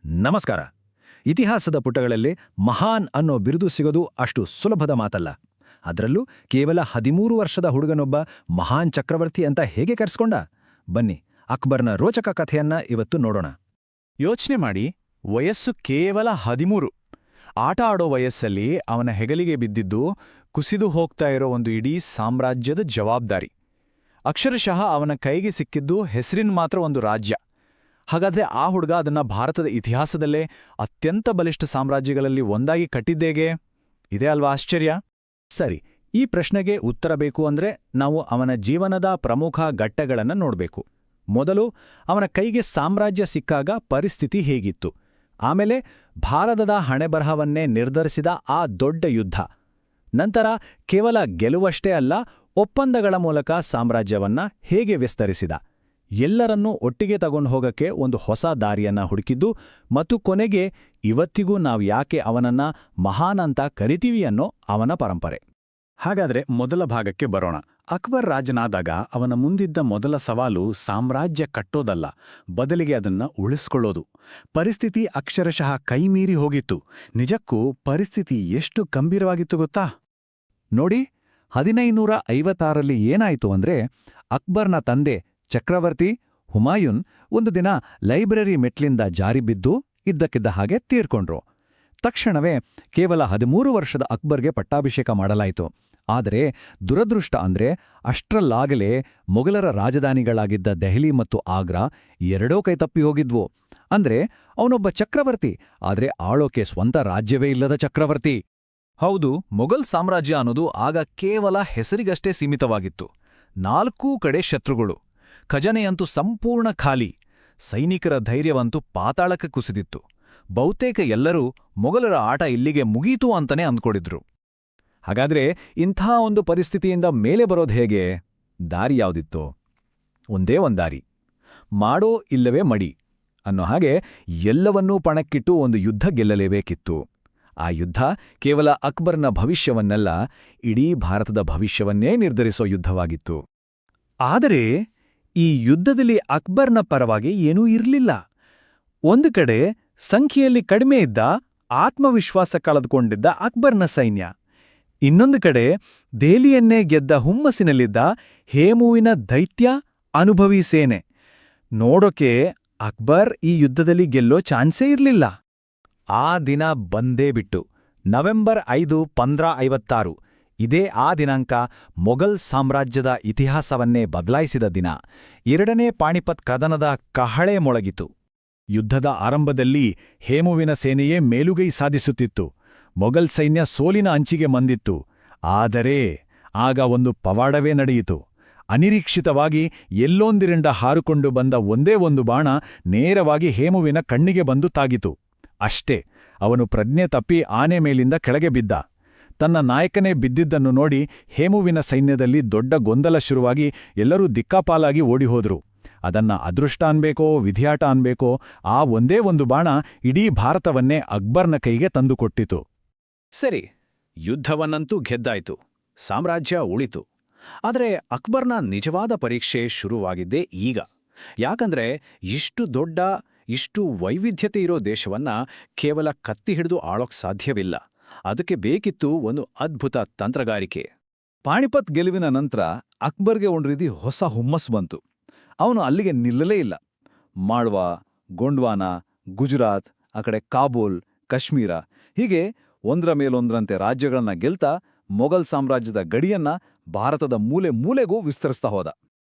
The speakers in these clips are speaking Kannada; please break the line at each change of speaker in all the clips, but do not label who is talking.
ನಮಸ್ಕಾರ. ಇತಿಹಾಸದ ಪುಟಗಳಲ್ಲಿ ಮಹಾನ್ ಅನ್ನೋ ಬಿರುದು ಸಿಗೋದು ಅಷ್ಟು ಸುಲಭದ ಮಾತಲ್ಲ. ಅದರಲ್ಲೂ ಕೇವಲ 13 ವರ್ಷದ ಹುಡುಗನೊಬ್ಬ ಮಹಾನ್ ಚಕ್ರವರ್ತಿ ಅಂತ ಹೇಗೆ ಕರೆಸ್ಕೊಂಡ? ಬನ್ನಿ, ಅಕ್ಬರ್ನ ರೋಚಕ ಕಥೆಯನ್ನ ಇವತ್ತು ನೋಡೋಣ.
ಯೋಚನೆ ಮಾಡಿ, ವಯಸ್ಸು ಕೇವಲ 13. ಆಟ ಆಡೋ ವಯಸ್ಸಲ್ಲಿ ಅವನ ಹೆಗಲಿಗೆ ಬಿದ್ದಿದ್ದು ಕುಸಿದು ಹೋಗ್ತಾ ಇರೋ ಒಂದು ಇಡೀ ಸಾಮ್ರಾಜ್ಯದ ಜವಾಬ್ದಾರಿ. ಅಕ್ಷರಶಃ ಅವನ ಕೈಗೆ ಸಿಕ್ಕಿದ್ದು ಹೆಸರಿನ ಮಾತ್ರ ಒಂದು ರಾಜ್ಯ. ಹಾಗಾದ್ರೆ ಆ ಹುಡುಗ ಅದನ್ನ ಭಾರತದ ಇತಿಹಾಸದಲ್ಲೇ ಅತ್ಯಂತ ಬಲಿಷ್ಠ ಸಾಮ್ರಾಜ್ಯಗಳಲ್ಲಿ ಒಂದಾಗಿ ಕಟ್ಟಿದ್ದೇಗೆ? ಇದೇ ಅಲ್ವಾ ಆಶ್ಚರ್ಯ?
ಸರಿ, ಈ ಪ್ರಶ್ನೆಗೆ ಉತ್ತರ ಬೇಕು ಅಂದ್ರೆ ನಾವು ಅವನ ಜೀವನದ ಪ್ರಮುಖ ಘಟ್ಟಗಳನ್ನು ನೋಡಬೇಕು. ಮೊದಲು ಅವನ ಕೈಗೆ ಸಾಮ್ರಾಜ್ಯ ಸಿಕ್ಕಾಗ ಪರಿಸ್ಥಿತಿ ಹೇಗಿತ್ತು, ಆಮೇಲೆ ಭಾರತದ ಹಣೆಬರಹವನ್ನೇ ನಿರ್ಧರಿಸಿದ ಆ ದೊಡ್ಡ ಯುದ್ಧ, ನಂತರ ಕೇವಲ ಗೆಲುವಷ್ಟೇ ಅಲ್ಲ, ಒಪ್ಪಂದಗಳ ಮೂಲಕ ಸಾಮ್ರಾಜ್ಯವನ್ನ ಹೇಗೆ ವಿಸ್ತರಿಸಿದ, ಎಲ್ಲರನ್ನೂ ಒಟ್ಟಿಗೆ ತಗೊಂಡು ಹೋಗಕ್ಕೆ ಒಂದು ಹೊಸ ದಾರಿಯನ್ನ ಹುಡುಕಿದ್ದು, ಮತ್ತು ಕೊನೆಗೆ ಇವತ್ತಿಗೂ ನಾವು ಯಾಕೆ ಅವನನ್ನ ಮಹಾನ್ ಅಂತ ಕರಿತೀವಿ ಅನ್ನೋ ಅವನ ಪರಂಪರೆ.
ಹಾಗಾದ್ರೆ ಮೊದಲ ಭಾಗಕ್ಕೆ ಬರೋಣ. ಅಕ್ಬರ್ ರಾಜನಾದಾಗ ಅವನ ಮುಂದಿದ್ದ ಮೊದಲ ಸವಾಲು ಸಾಮ್ರಾಜ್ಯ ಕಟ್ಟೋದಲ್ಲ, ಬದಲಿಗೆ ಅದನ್ನ ಉಳಿಸ್ಕೊಳ್ಳೋದು. ಪರಿಸ್ಥಿತಿ ಅಕ್ಷರಶಃ ಕೈಮೀರಿ ಹೋಗಿತ್ತು. ನಿಜಕ್ಕೂ ಪರಿಸ್ಥಿತಿ ಎಷ್ಟು ಗಂಭೀರವಾಗಿತ್ತು ಗೊತ್ತಾ?
ನೋಡಿ, 1556ರಲ್ಲಿ ಏನಾಯಿತು ಅಂದ್ರೆ, ಅಕ್ಬರ್ನ ತಂದೆ ಚಕ್ರವರ್ತಿ ಹುಮಾಯೂನ್ ಒಂದು ದಿನ ಲೈಬ್ರರಿ ಮೆಟ್ಲಿಂದ ಜಾರಿಬಿದ್ದು ಇದ್ದಕ್ಕಿದ್ದ ಹಾಗೆ ತೀರ್ಕೊಂಡ್ರು. ತಕ್ಷಣವೇ ಕೇವಲ 13 ವರ್ಷದ ಅಕ್ಬರ್ಗೆ ಪಟ್ಟಾಭಿಷೇಕ ಮಾಡಲಾಯಿತು. ಆದರೆ ದುರದೃಷ್ಟ ಅಂದ್ರೆ ಅಷ್ಟರಲ್ಲಾಗಲೇ ಮೊಘಲರ ರಾಜಧಾನಿಗಳಾಗಿದ್ದ ದೆಹಲಿ ಮತ್ತು ಆಗ್ರಾ ಎರಡೂ ಕೈತಪ್ಪಿ ಹೋಗಿದ್ವು. ಅಂದ್ರೆ ಅವನೊಬ್ಬ ಚಕ್ರವರ್ತಿ, ಆದ್ರೆ ಆಳೋಕೆ ಸ್ವಂತ ರಾಜ್ಯವೇ ಇಲ್ಲದ ಚಕ್ರವರ್ತಿ.
ಹೌದು, ಮೊಘಲ್ ಸಾಮ್ರಾಜ್ಯ ಅನ್ನೋದು ಆಗ ಕೇವಲ ಹೆಸರಿಗಷ್ಟೇ ಸೀಮಿತವಾಗಿತ್ತು. 4 ಕಡೆ ಶತ್ರುಗಳು, ಖಜನೆಯಂತೂ ಸಂಪೂರ್ಣ ಖಾಲಿ, ಸೈನಿಕರ ಧೈರ್ಯವಂತೂ ಪಾತಾಳಕ್ಕೆ ಕುಸಿದಿತ್ತು. ಬಹುತೇಕ ಎಲ್ಲರೂ ಮೊಘಲರ ಆಟ ಇಲ್ಲಿಗೆ ಮುಗೀತು ಅಂತಾನೆ ಅಂದ್ಕೊಂಡಿದ್ರು.
ಹಾಗಾದ್ರೆ ಇಂಥ ಒಂದು ಪರಿಸ್ಥಿತಿಯಿಂದ ಮೇಲೆ ಬರೋದು ಹೇಗೆ? ದಾರಿ ಯಾವುದಿತ್ತು? ಒಂದೇ ದಾರಿ, ಮಾಡೋ ಇಲ್ಲವೇ ಮಡಿ ಅನ್ನೋ ಹಾಗೆ ಎಲ್ಲವನ್ನೂ ಪಣಕ್ಕಿಟ್ಟು ಒಂದು ಯುದ್ಧ ಗೆಲ್ಲಲೇಬೇಕಿತ್ತು. ಆ ಯುದ್ಧ ಕೇವಲ ಅಕ್ಬರ್ನ ಭವಿಷ್ಯವನ್ನಲ್ಲ, ಇಡೀ ಭಾರತದ ಭವಿಷ್ಯವನ್ನೇ ನಿರ್ಧರಿಸೋ ಯುದ್ಧವಾಗಿತ್ತು. ಆದರೆ ಈ ಯುದ್ಧದಲ್ಲಿ ಅಕ್ಬರ್ನ ಪರವಾಗಿ ಏನೂ ಇರಲಿಲ್ಲ. ಒಂದು ಕಡೆ ಸಂಖ್ಯೆಯಲ್ಲಿ ಕಡಿಮೆ ಇದ್ದ, ಆತ್ಮವಿಶ್ವಾಸ ಕಳೆದುಕೊಂಡಿದ್ದ ಅಕ್ಬರ್ನ ಸೈನ್ಯ, ಇನ್ನೊಂದು ಕಡೆ ದೆಹಲಿಯನ್ನೇ ಗೆದ್ದ ಹುಮ್ಮಸ್ಸಿನಲ್ಲಿದ್ದ ಹೇಮುವಿನ ದೈತ್ಯ ಅನುಭವಿ ಸೇನೆ. ನೋಡೋಕೆ ಅಕ್ಬರ್ ಈ ಯುದ್ಧದಲ್ಲಿ ಗೆಲ್ಲೋ ಚಾನ್ಸೇ ಇರಲಿಲ್ಲ.
ಆ ದಿನ ಬಂದೇ ಬಿಟ್ಟು. ನವೆಂಬರ್ 5, 1556. ಇದೇ ಆ ದಿನಾಂಕ ಮೊಘಲ್ ಸಾಮ್ರಾಜ್ಯದ ಇತಿಹಾಸವನ್ನೇ ಬದಲಾಯಿಸಿದ ದಿನ. 2ನೇ ಪಾಣಿಪತ್ ಕದನದ ಕಹಳೆ ಮೊಳಗಿತು.
ಯುದ್ಧದ ಆರಂಭದಲ್ಲಿ ಹೇಮುವಿನ ಸೇನೆಯೇ ಮೇಲುಗೈ ಸಾಧಿಸುತ್ತಿತ್ತು. ಮೊಘಲ್ ಸೈನ್ಯ ಸೋಲಿನ ಅಂಚಿಗೆ ಮಂದಿತ್ತು. ಆದರೆ ಆಗ ಒಂದು ಪವಾಡವೇ ನಡೆಯಿತು. ಅನಿರೀಕ್ಷಿತವಾಗಿ ಎಲ್ಲೊಂದಿರಿಂದ ಹಾರಿಕೊಂಡು ಬಂದ ಒಂದೇ ಒಂದು ಬಾಣ ನೇರವಾಗಿ ಹೇಮುವಿನ ಕಣ್ಣಿಗೆ ಬಂದು ತಾಗಿತು. ಅಷ್ಟೇ, ಅವನು ಪ್ರಜ್ಞೆ ತಪ್ಪಿ ಆನೆ ಮೇಲಿಂದ ಕೆಳಗೆ ಬಿದ್ದ. ತನ್ನ ನಾಯಕನೇ ಬಿದ್ದಿದ್ದನ್ನು ನೋಡಿ ಹೇಮುವಿನ ಸೈನ್ಯದಲ್ಲಿ ದೊಡ್ಡ ಗೊಂದಲ ಶುರುವಾಗಿ ಎಲ್ಲರೂ ದಿಕ್ಕಾಪಾಲಾಗಿ ಓಡಿಹೋದ್ರು. ಅದನ್ನ ಅದೃಷ್ಟ ಅನ್ಬೇಕೋ ವಿಧಿಯಾಟ ಅನ್ಬೇಕೋ, ಆ ಒಂದೇ ಒಂದು ಬಾಣ ಇಡೀ ಭಾರತವನ್ನೇ ಅಕ್ಬರ್ನ ಕೈಗೆ ತಂದುಕೊಟ್ಟಿತು.
ಸರಿ, ಯುದ್ಧವನ್ನಂತೂ ಗೆದ್ದಾಯ್ತು, ಸಾಮ್ರಾಜ್ಯ ಉಳಿತು. ಆದರೆ ಅಕ್ಬರ್ನ ನಿಜವಾದ ಪರೀಕ್ಷೆ ಶುರುವಾಗಿದ್ದೇ ಈಗ. ಯಾಕಂದ್ರೆ ಇಷ್ಟು ದೊಡ್ಡ, ಇಷ್ಟು ವೈವಿಧ್ಯತೆ ಇರೋ ದೇಶವನ್ನ ಕೇವಲ ಕತ್ತಿ ಹಿಡಿದು ಆಳೋಕ್ ಸಾಧ್ಯವಿಲ್ಲ. ಅದಕ್ಕೆ ಬೇಕಿತ್ತು ಒಂದು ಅದ್ಭುತ ತಂತ್ರಗಾರಿಕೆ.
ಪಾಣಿಪತ್ ಗೆಲುವಿನ ನಂತರ ಅಕ್ಬರ್ಗೆ ಒಂದು ರೀತಿ ಹೊಸ ಹುಮ್ಮಸ್ಸು ಬಂತು. ಅವನು ಅಲ್ಲಿಗೆ ನಿಲ್ಲಲೇ ಇಲ್ಲ. ಮಾಳ್ವಾ, ಗೊಂಡ್ವಾನ, ಗುಜರಾತ್, ಆ ಕಡೆ ಕಾಬೂಲ್, ಕಾಶ್ಮೀರ, ಹೀಗೆ ಒಂದರ ಮೇಲೊಂದರಂತೆ ರಾಜ್ಯಗಳನ್ನ ಗೆಲ್ತಾ ಮೊಘಲ್ ಸಾಮ್ರಾಜ್ಯದ ಗಡಿಯನ್ನ ಭಾರತದ ಮೂಲೆ ಮೂಲೆಗೂ ವಿಸ್ತರಿಸ್ತಾ ಹೋದ.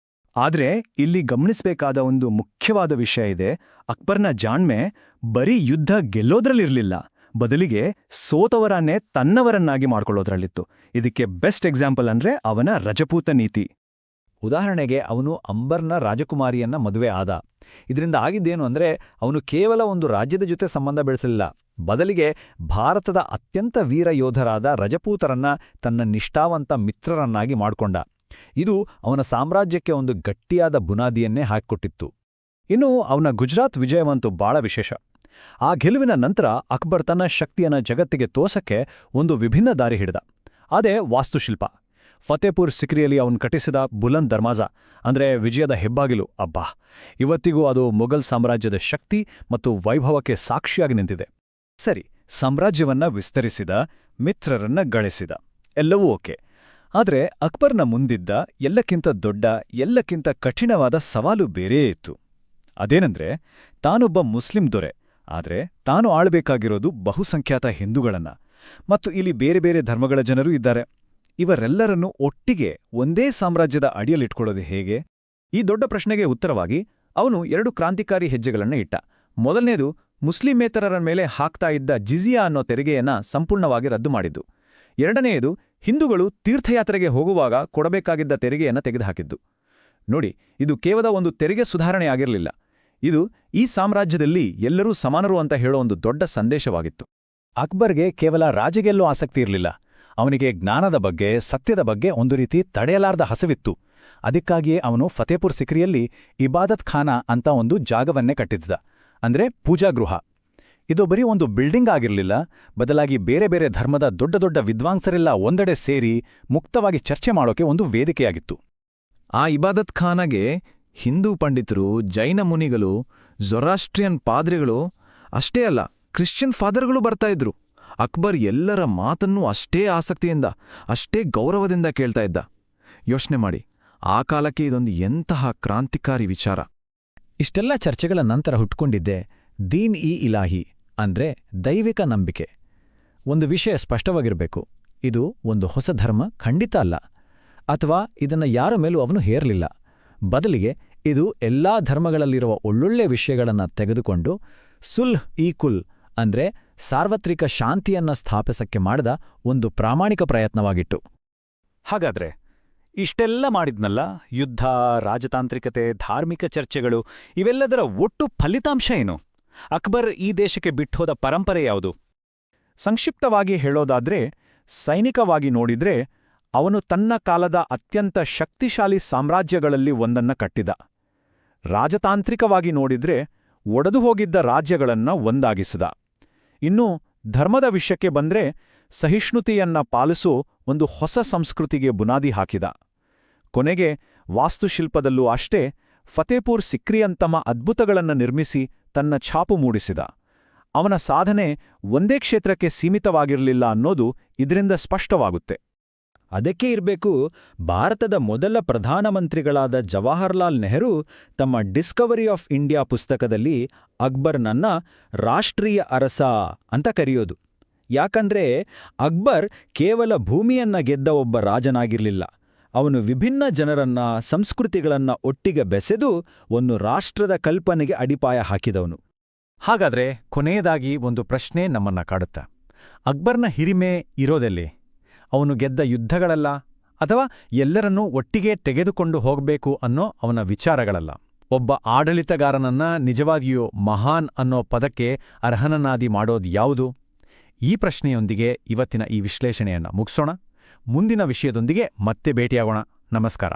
ಆದ್ರೆ ಇಲ್ಲಿ ಗಮನಿಸಬೇಕಾದ ಒಂದು ಮುಖ್ಯವಾದ ವಿಷಯ ಇದೆ. ಅಕ್ಬರ್ನ ಜಾಣ್ಮೆ ಬರೀ ಯುದ್ಧ ಗೆಲ್ಲೋದ್ರಲ್ಲಿರ್ಲಿಲ್ಲ, ಬದಲಿಗೆ ಸೋತವರನ್ನೇ ತನ್ನವರನ್ನಾಗಿ ಮಾಡ್ಕೊಳ್ಳೋದ್ರಲ್ಲಿತ್ತು. ಇದಕ್ಕೆ ಬೆಸ್ಟ್ ಎಕ್ಸಾಂಪಲ್ ಅಂದ್ರೆ ಅವನ ರಜಪೂತ ನೀತಿ. ಉದಾಹರಣೆಗೆ, ಅವನು ಅಂಬರ್ನ ರಾಜಕುಮಾರಿಯನ್ನ ಮದುವೆ ಆದ. ಇದರಿಂದ ಆಗಿದ್ದೇನು ಅಂದ್ರೆ, ಅವನು ಕೇವಲ ಒಂದು ರಾಜ್ಯದ ಜೊತೆ ಸಂಬಂಧ ಬೆಳೆಸಲಿಲ್ಲ, ಬದಲಿಗೆ ಭಾರತದ ಅತ್ಯಂತ ವೀರ ಯೋಧರಾದ ರಜಪೂತರನ್ನ ತನ್ನ ನಿಷ್ಠಾವಂತ ಮಿತ್ರರನ್ನಾಗಿ ಮಾಡಿಕೊಂಡ. ಇದು ಅವನ ಸಾಮ್ರಾಜ್ಯಕ್ಕೆ ಒಂದು ಗಟ್ಟಿಯಾದ ಬುನಾದಿಯನ್ನೇ ಹಾಕಿಕೊಟ್ಟಿತ್ತು. ಇನ್ನು ಅವನ ಗುಜರಾತ್ ವಿಜಯವಂತೂ ಬಹಳ ವಿಶೇಷ. ಆ ಗೆಲುವಿನ ನಂತರ ಅಕ್ಬರ್ ತನ್ನ ಶಕ್ತಿಯನ್ನ ಜಗತ್ತಿಗೆ ತೋರ್ಸಕ್ಕೆ ಒಂದು ವಿಭಿನ್ನ ದಾರಿ ಹಿಡಿದ. ಅದೇ ವಾಸ್ತುಶಿಲ್ಪ.
ಫತೇಪುರ್ ಸಿಕ್ರಿಯಲ್ಲಿ ಅವನು ಕಟ್ಟಿಸಿದ ಬುಲಂದ್ ದರ್ವಾಜಾ ಅಂದ್ರೆ ವಿಜಯದ ಹೆಬ್ಬಾಗಿಲು, ಅಬ್ಬಾ, ಇವತ್ತಿಗೂ ಅದು ಮೊಘಲ್ ಸಾಮ್ರಾಜ್ಯದ ಶಕ್ತಿ ಮತ್ತು ವೈಭವಕ್ಕೆ ಸಾಕ್ಷಿಯಾಗಿ ನಿಂತಿದೆ. ಸರಿ, ಸಾಮ್ರಾಜ್ಯವನ್ನ ವಿಸ್ತರಿಸಿದ, ಮಿತ್ರರನ್ನ ಗಳಿಸಿದ, ಎಲ್ಲವೂ ಓಕೆ. ಆದರೆ ಅಕ್ಬರ್ನ ಮುಂದಿದ್ದ ಎಲ್ಲಕ್ಕಿಂತ ದೊಡ್ಡ, ಎಲ್ಲಕ್ಕಿಂತ ಕಠಿಣವಾದ ಸವಾಲು ಬೇರೆಯೇ ಇತ್ತು. ಅದೇನೆಂದ್ರೆ, ತಾನೊಬ್ಬ ಮುಸ್ಲಿಂ ದೊರೆ, ಆದರೆ ತಾನು ಆಳ್ಬೇಕಾಗಿರೋದು ಬಹುಸಂಖ್ಯಾತ ಹಿಂದೂಗಳನ್ನ, ಮತ್ತು ಇಲ್ಲಿ ಬೇರೆ ಬೇರೆ ಧರ್ಮಗಳ ಜನರೂ ಇದ್ದಾರೆ. ಇವರೆಲ್ಲರನ್ನೂ ಒಟ್ಟಿಗೆ ಒಂದೇ ಸಾಮ್ರಾಜ್ಯದ ಅಡಿಯಲ್ಲಿಟ್ಕೊಳ್ಳೋದು ಹೇಗೆ? ಈ ದೊಡ್ಡ ಪ್ರಶ್ನೆಗೆ ಉತ್ತರವಾಗಿ ಅವನು 2 ಕ್ರಾಂತಿಕಾರಿ ಹೆಜ್ಜೆಗಳನ್ನ ಇಟ್ಟ. ಮೊದಲನೇದು, ಮುಸ್ಲಿಮೇತರರ ಮೇಲೆ ಹಾಕ್ತಾ ಇದ್ದ ಜಿಜಿಯಾ ಅನ್ನೋ ತೆರಿಗೆಯನ್ನ ಸಂಪೂರ್ಣವಾಗಿ ರದ್ದು ಮಾಡಿದ್ದು. ಎರಡನೆಯದು, ಹಿಂದೂಗಳು ತೀರ್ಥಯಾತ್ರೆಗೆ ಹೋಗುವಾಗ ಕೊಡಬೇಕಾಗಿದ್ದ ತೆರಿಗೆಯನ್ನ ತೆಗೆದುಹಾಕಿದ್ದು. ನೋಡಿ, ಇದು ಕೇವಲ ಒಂದು ತೆರಿಗೆ ಸುಧಾರಣೆ ಆಗಿರಲಿಲ್ಲ, ಇದು ಈ ಸಾಮ್ರಾಜ್ಯದಲ್ಲಿ ಎಲ್ಲರೂ ಸಮಾನರು ಅಂತ ಹೇಳೋ ಒಂದು ದೊಡ್ಡ ಸಂದೇಶವಾಗಿತ್ತು. ಅಕ್ಬರ್ಗೆ ಕೇವಲ ರಾಜಗೆಲ್ಲೂ ಆಸಕ್ತಿ ಇರಲಿಲ್ಲ. ಅವನಿಗೆ ಜ್ಞಾನದ ಬಗ್ಗೆ, ಸತ್ಯದ ಬಗ್ಗೆ ಒಂದು ರೀತಿ ತಡೆಯಲಾರ್ದ ಹಸಿವಿತ್ತು. ಅದಕ್ಕಾಗಿಯೇ ಅವನು ಫತೇಪುರ್ ಸಿಕ್ರಿಯಲ್ಲಿ ಇಬಾದತ್ ಖಾನಾ ಅಂತ ಒಂದು ಜಾಗವನ್ನೇ ಕಟ್ಟಿದ್ದ, ಅಂದ್ರೆ ಪೂಜಾಗೃಹ. ಇದು ಬರೀ ಒಂದು ಬಿಲ್ಡಿಂಗ್ ಆಗಿರಲಿಲ್ಲ, ಬದಲಾಗಿ ಬೇರೆ ಬೇರೆ ಧರ್ಮದ ದೊಡ್ಡ ದೊಡ್ಡ ವಿದ್ವಾಂಸರೆಲ್ಲ ಒಂದೆಡೆ ಸೇರಿ ಮುಕ್ತವಾಗಿ ಚರ್ಚೆ ಮಾಡೋಕೆ ಒಂದು ವೇದಿಕೆಯಾಗಿತ್ತು.
ಆ ಇಬಾದತ್ ಖಾನಾಗೆ ಹಿಂದೂ ಪಂಡಿತರು, ಜೈನ ಮುನಿಗಳು, ಜೊರಾಸ್ಟ್ರಿಯನ್ ಪಾದ್ರಿಗಳು, ಅಷ್ಟೇ ಅಲ್ಲ, ಕ್ರಿಶ್ಚಿಯನ್ ಫಾದರ್ಗಳು ಬರ್ತಾ ಇದ್ರು. ಅಕ್ಬರ್ ಎಲ್ಲರ ಮಾತನ್ನೂ ಅಷ್ಟೇ ಆಸಕ್ತಿಯಿಂದ, ಅಷ್ಟೇ ಗೌರವದಿಂದ ಕೇಳ್ತಾ ಇದ್ದ. ಯೋಚನೆ ಮಾಡಿ, ಆ ಕಾಲಕ್ಕೆ ಇದೊಂದು ಎಂತಹ ಕ್ರಾಂತಿಕಾರಿ ವಿಚಾರ.
ಇಷ್ಟೆಲ್ಲ ಚರ್ಚೆಗಳ ನಂತರ ಹುಟ್ಕೊಂಡಿದ್ದೆ ದೀನ್ ಇ ಇಲಾಹಿ, ಅಂದ್ರೆ ದೈವಿಕ ನಂಬಿಕೆ. ಒಂದು ವಿಷಯ ಸ್ಪಷ್ಟವಾಗಿರಬೇಕು, ಇದು ಒಂದು ಹೊಸ ಧರ್ಮ ಖಂಡಿತ ಅಲ್ಲ, ಅಥವಾ ಇದನ್ನ ಯಾರ ಮೇಲೂ ಅವನು ಹೇರಲಿಲ್ಲ. ಬದಲಿಗೆ ಇದು ಎಲ್ಲಾ ಧರ್ಮಗಳಲ್ಲಿರುವ ಒಳ್ಳೊಳ್ಳೆ ವಿಷಯಗಳನ್ನ ತೆಗೆದುಕೊಂಡು ಸುಲ್ಹ್ ಇ ಕುಲ್, ಅಂದ್ರೆ ಸಾರ್ವತ್ರಿಕ ಶಾಂತಿಯನ್ನ ಸ್ಥಾಪಿಸಕ್ಕೆ ಮಾಡಿದ ಒಂದು ಪ್ರಾಮಾಣಿಕ ಪ್ರಯತ್ನವಾಗಿತ್ತು. ಹಾಗಾದ್ರೆ ಇಷ್ಟೆಲ್ಲ ಮಾಡಿದ್ನಲ್ಲ, ಯುದ್ಧ, ರಾಜತಾಂತ್ರಿಕತೆ, ಧಾರ್ಮಿಕ ಚರ್ಚೆಗಳು, ಇವೆಲ್ಲದರ ಒಟ್ಟು ಫಲಿತಾಂಶ ಏನು? ಅಕ್ಬರ್ ಈ ದೇಶಕ್ಕೆ ಬಿಟ್ಟೋದ ಪರಂಪರೆ ಯಾವುದು?
ಸಂಕ್ಷಿಪ್ತವಾಗಿ ಹೇಳೋದಾದ್ರೆ, ಸೈನಿಕವಾಗಿ ನೋಡಿದ್ರೆ ಅವನು ತನ್ನ ಕಾಲದ ಅತ್ಯಂತ ಶಕ್ತಿಶಾಲಿ ಸಾಮ್ರಾಜ್ಯಗಳಲ್ಲಿ ಒಂದನ್ನ ಕಟ್ಟಿದ. ರಾಜತಾಂತ್ರಿಕವಾಗಿ ನೋಡಿದ್ರೆ ಒಡೆದು ಹೋಗಿದ್ದ ರಾಜ್ಯಗಳನ್ನ ಒಂದಾಗಿಸಿದ. ಇನ್ನು ಧರ್ಮದ ವಿಷಯಕ್ಕೆ ಬಂದ್ರೆ ಸಹಿಷ್ಣುತೆಯನ್ನ ಪಾಲಿಸೋ ಒಂದು ಹೊಸ ಸಂಸ್ಕೃತಿಗೆ ಬುನಾದಿ ಹಾಕಿದ. ಕೊನೆಗೆ ವಾಸ್ತುಶಿಲ್ಪದಲ್ಲೂ ಅಷ್ಟೇ ಫತೇಪುರ್ ಸಿಕ್ರಿಯಂತಮ ಅದ್ಭುತಗಳನ್ನು ನಿರ್ಮಿಸಿ ತನ್ನ ಛಾಪು ಮೂಡಿಸಿದ. ಅವನ ಸಾಧನೆ ಒಂದೇ ಕ್ಷೇತ್ರಕ್ಕೆ ಸೀಮಿತವಾಗಿರಲಿಲ್ಲ ಅನ್ನೋದು ಇದರಿಂದ ಸ್ಪಷ್ಟವಾಗುತ್ತೆ.
ಅದಕ್ಕೆ ಇರಬೇಕು, ಭಾರತದ ಮೊದಲ ಪ್ರಧಾನಮಂತ್ರಿಗಳಾದ ಜವಾಹರ್ಲಾಲ್ ನೆಹರು ತಮ್ಮ ಡಿಸ್ಕವರಿ ಆಫ್ ಇಂಡಿಯಾ ಪುಸ್ತಕದಲ್ಲಿ ಅಕ್ಬರ್ನನ್ನ ರಾಷ್ಟ್ರೀಯ ಅರಸ ಅಂತ ಕರೆಯೋದು. ಯಾಕಂದ್ರೆ ಅಕ್ಬರ್ ಕೇವಲ ಭೂಮಿಯನ್ನ ಗೆದ್ದ ಒಬ್ಬ ರಾಜನಾಗಿರ್ಲಿಲ್ಲ, ಅವನು ವಿಭಿನ್ನ ಜನರನ್ನ, ಸಂಸ್ಕೃತಿಗಳನ್ನ ಒಟ್ಟಿಗೆ ಬೆಸೆದು ಒಂದು ರಾಷ್ಟ್ರದ ಕಲ್ಪನೆಗೆ ಅಡಿಪಾಯ ಹಾಕಿದವನು. ಹಾಗಾದ್ರೆ ಕೊನೆಯದಾಗಿ ಒಂದು ಪ್ರಶ್ನೆ ನಮ್ಮನ್ನ ಕಾಡುತ್ತ. ಅಕ್ಬರ್ನ ಹಿರಿಮೆ ಇರೋದೆಲ್ಲಿ? ಅವನು ಗೆದ್ದ ಯುದ್ಧಗಳಲ್ಲ, ಅಥವಾ ಎಲ್ಲರನ್ನೂ ಒಟ್ಟಿಗೆ ತೆಗೆದುಕೊಂಡು ಹೋಗಬೇಕು ಅನ್ನೋ ಅವನ ವಿಚಾರಗಳಲ್ಲ. ಒಬ್ಬ ಆಡಳಿತಗಾರನನ್ನ ನಿಜವಾಗಿಯೂ ಮಹಾನ್ ಅನ್ನೋ ಪದಕ್ಕೆ ಅರ್ಹನನ್ನಾದಿ ಮಾಡೋದ್ಯಾವುದು? ಈ ಪ್ರಶ್ನೆಯೊಂದಿಗೆ ಇವತ್ತಿನ ಈ ವಿಶ್ಲೇಷಣೆಯನ್ನ ಮುಗಿಸೋಣ. ಮುಂದಿನ ವಿಷಯದೊಂದಿಗೆ ಮತ್ತೆ ಭೇಟಿಯಾಗೋಣ. ನಮಸ್ಕಾರ.